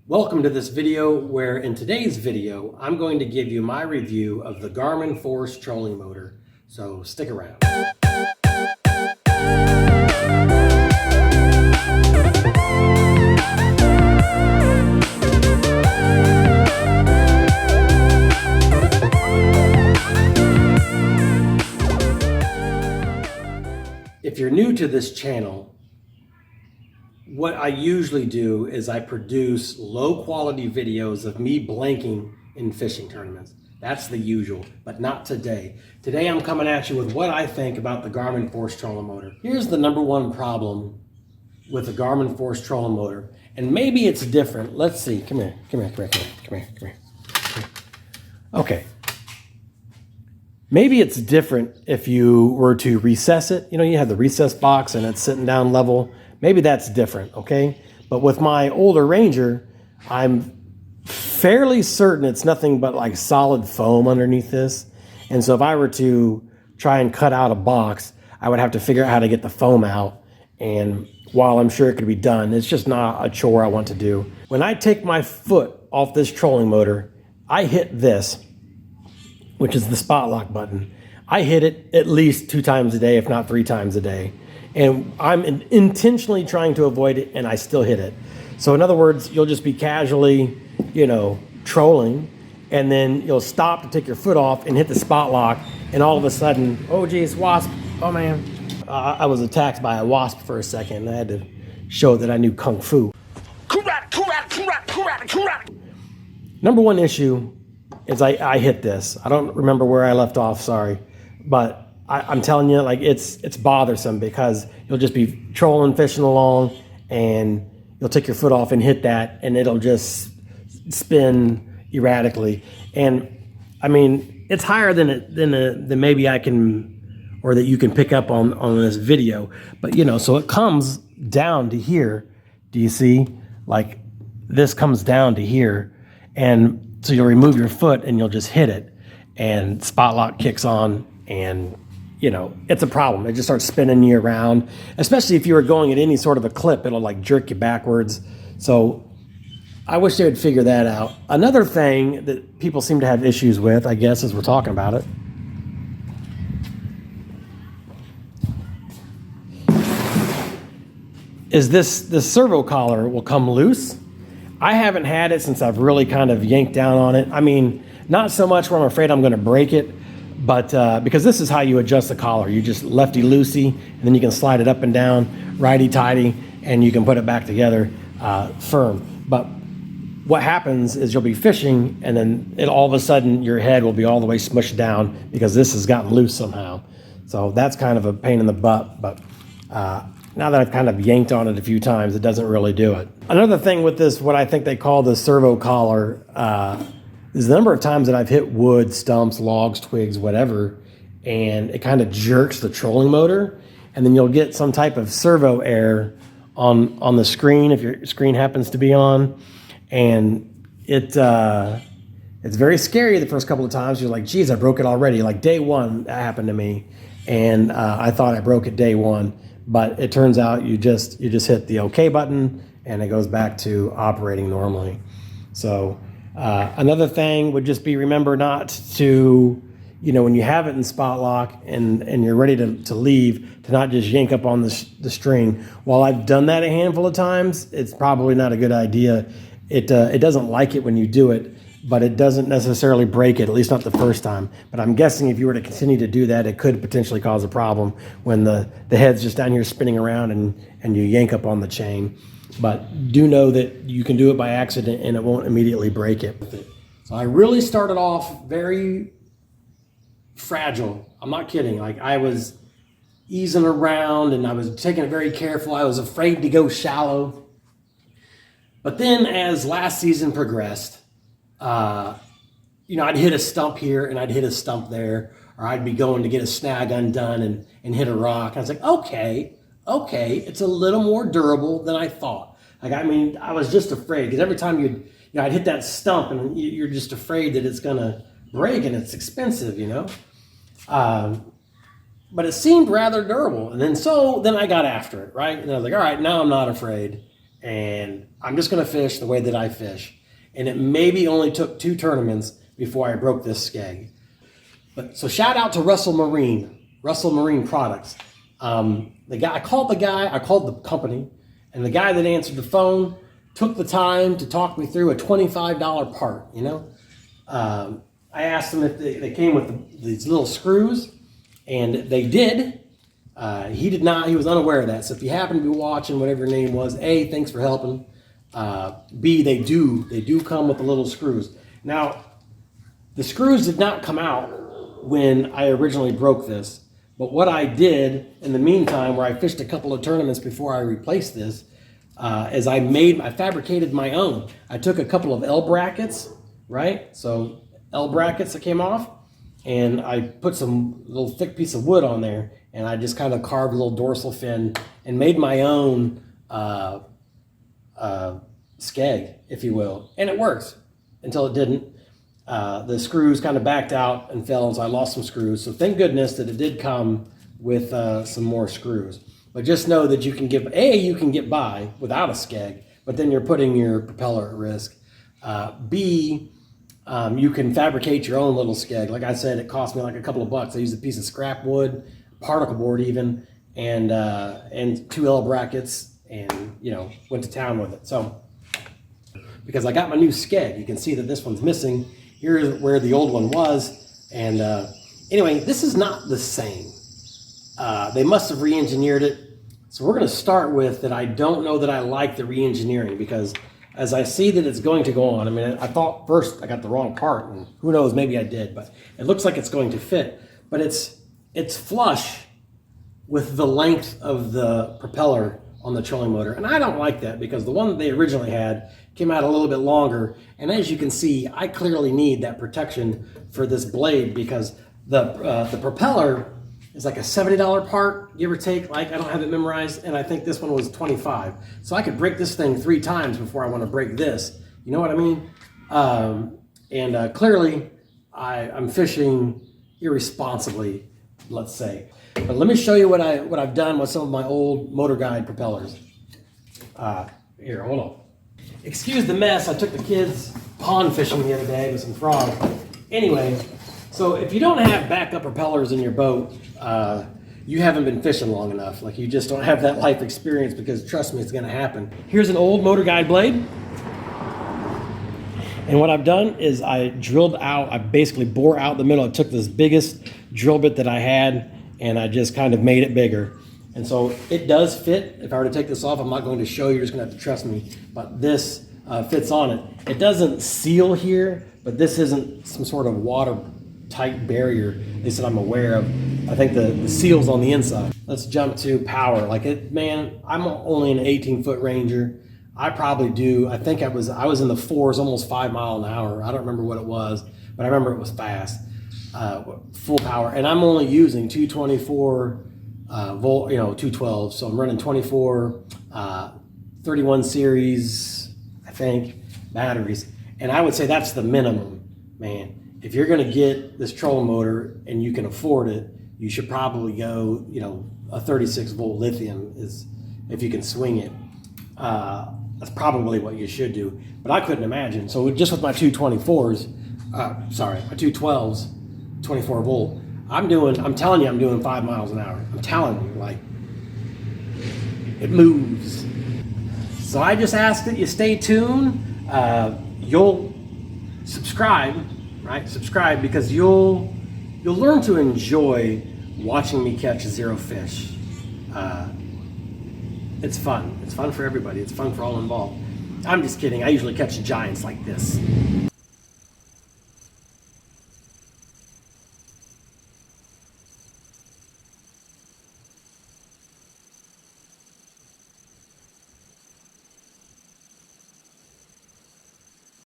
Welcome to this video where in today's video, I'm going to give you my review of the Garmin Force Trolling Motor. So stick around. If you're new to this channel, what I usually do is I produce low quality videos of me blanking in fishing tournaments. That's the usual, but not today. Today I'm coming at you with what I think about the Garmin Force Trolling Motor. Here's the number one problem with the Garmin Force Trolling Motor, and maybe it's different. Let's see, come here. Okay. Maybe it's different if you were to recess it. You know, you have the recess box and it's sitting down level. Maybe that's different, okay? But with my older Ranger, I'm fairly certain it's nothing but like solid foam underneath this. And so if I were to try and cut out a box, I would have to figure out how to get the foam out. And while I'm sure it could be done, it's just not a chore I want to do. When I take my foot off this trolling motor, I hit this, which is the spot lock button. I hit it at least 2 times a day, if not 3 times a day. And I'm intentionally trying to avoid it, and I still hit it. So in other words, you'll just be casually, trolling, and then you'll stop to take your foot off and hit the spot lock, and all of a sudden, oh geez, wasp, oh man. I was attacked by a wasp for a second. I had to show that I knew Kung Fu. Number one issue is I hit this. I don't remember where I left off, sorry. But I'm telling you, like it's bothersome because you'll just be trolling, fishing along, and you'll take your foot off and hit that, and it'll just spin erratically. And I mean, it's higher than maybe I can, or that you can pick up on this video. But so it comes down to here. Do you see? Like this comes down to here, and so you'll remove your foot and you'll just hit it, and spot lock kicks on, and it's a problem. It just starts spinning you around, especially if you were going at any sort of a clip, it'll like jerk you backwards. So I wish they would figure that out. Another thing that people seem to have issues with, I guess, as we're talking about it, is this servo collar will come loose. I haven't had it since I've really kind of yanked down on it. I mean, not so much where I'm afraid I'm going to break it, but because this is how you adjust the collar. You just lefty-loosey, and then you can slide it up and down, righty-tighty, and you can put it back together firm. But what happens is you'll be fishing, and then all of a sudden your head will be all the way smushed down because this has gotten loose somehow. So that's kind of a pain in the butt, but now that I've kind of yanked on it a few times, it doesn't really do it. Another thing with this, what I think they call the servo collar, is the number of times that I've hit wood, stumps, logs, twigs, whatever, and it kind of jerks the trolling motor, and then you'll get some type of servo error on the screen if your screen happens to be on, and it's very scary the first couple of times. You're like, geez, I broke it already. Like day one, that happened to me, and I thought I broke it day one, but it turns out you just hit the OK button, and it goes back to operating normally. So another thing would just be remember not to, when you have it in spot lock and you're ready to leave, to not just yank up on the string. While I've done that a handful of times, it's probably not a good idea. It doesn't like it when you do it, but it doesn't necessarily break it, at least not the first time. But I'm guessing if you were to continue to do that, it could potentially cause a problem when the head's just down here spinning around and you yank up on the chain. But do know that you can do it by accident and it won't immediately break it. So I really started off very fragile. I'm not kidding. Like I was easing around and I was taking it very careful. I was afraid to go shallow. But then as last season progressed, I'd hit a stump here and I'd hit a stump there, or I'd be going to get a snag undone and hit a rock. I was like, okay, it's a little more durable than I thought. Like, I mean, I was just afraid because every time I'd hit that stump and you're just afraid that it's gonna break and it's expensive, But it seemed rather durable. And then I got after it, right? And I was like, all right, now I'm not afraid. and I'm just going to fish the way that I fish. And it maybe only took 2 tournaments before I broke this skeg. But so shout out to Russell Marine Products. I called the company, and the guy that answered the phone took the time to talk me through a $25 part, you know. I asked them if they came with these little screws, and they did. He did not, he was unaware of that. So if you happen to be watching, whatever your name was, A, thanks for helping. B, they do come with the little screws. Now, the screws did not come out when I originally broke this, but what I did in the meantime, where I fished a couple of tournaments before I replaced this, is I fabricated my own. I took a couple of L brackets, right? So L brackets that came off, and I put some little thick piece of wood on there, and I just kind of carved a little dorsal fin and made my own skeg, if you will. And it works until it didn't. The screws kind of backed out and fell, and so I lost some screws. So thank goodness that it did come with some more screws. But just know that you can get by without a skeg, but then you're putting your propeller at risk. B, you can fabricate your own little skeg. Like I said, it cost me like a couple of bucks. I used a piece of scrap wood, particle board even, and 2 L brackets, and went to town with it. So because I got my new skeg, you can see that this one's missing. Here's where the old one was, and anyway, this is not the same. They must have re-engineered it. So we're going to start with that. I don't know that I like the re-engineering, because as I see that it's going to go on, I mean, I thought first I got the wrong part, and who knows, maybe I did, but it looks like it's going to fit. But it's flush with the length of the propeller on the trolling motor, and I don't like that, because the one that they originally had came out a little bit longer, and as you can see, I clearly need that protection for this blade, because the propeller is like a $70 part, give or take. Like, I don't have it memorized, and I think this one was $25. So I could break this thing 3 times before I want to break this. You know what I mean? Clearly, I'm fishing irresponsibly, let's say. But let me show you what I've done with some of my old Motor Guide propellers. Here, hold on. Excuse the mess. I took the kids pond fishing the other day with some frogs. Anyway, so if you don't have backup propellers in your boat, you haven't been fishing long enough. Like, you just don't have that life experience, because trust me, it's going to happen. Here's an old Motor Guide blade. And what I've done is I basically bore out the middle. I took this biggest drill bit that I had, and I just kind of made it bigger. And so it does fit. If I were to take this off, I'm not going to show you, you're just going to have to trust me. But this fits on it. It doesn't seal here, but this isn't some sort of watertight barrier, at least that I'm aware of. I think the seal's on the inside. Let's jump to power. Man, I'm only an 18-foot Ranger. I think I was in the 4s, almost 5 miles an hour. I don't remember what it was, but I remember it was fast. Full power, and I'm only using 224 volt, 212. So I'm running 24 31 series, I think, batteries, and I would say that's the minimum, man. If you're going to get this trolling motor and you can afford it, you should probably go, a 36 volt lithium is, if you can swing it. That's probably what you should do. But I couldn't imagine. So just with my 224s, my 212s, 24 volt, I'm telling you, I'm doing 5 miles an hour. I'm telling you, like, it moves. So I just ask that you stay tuned. You'll subscribe, right? Subscribe, because you'll learn to enjoy watching me catch 0 fish. It's fun. It's fun for everybody. It's fun for all involved. I'm just kidding. I usually catch giants like this.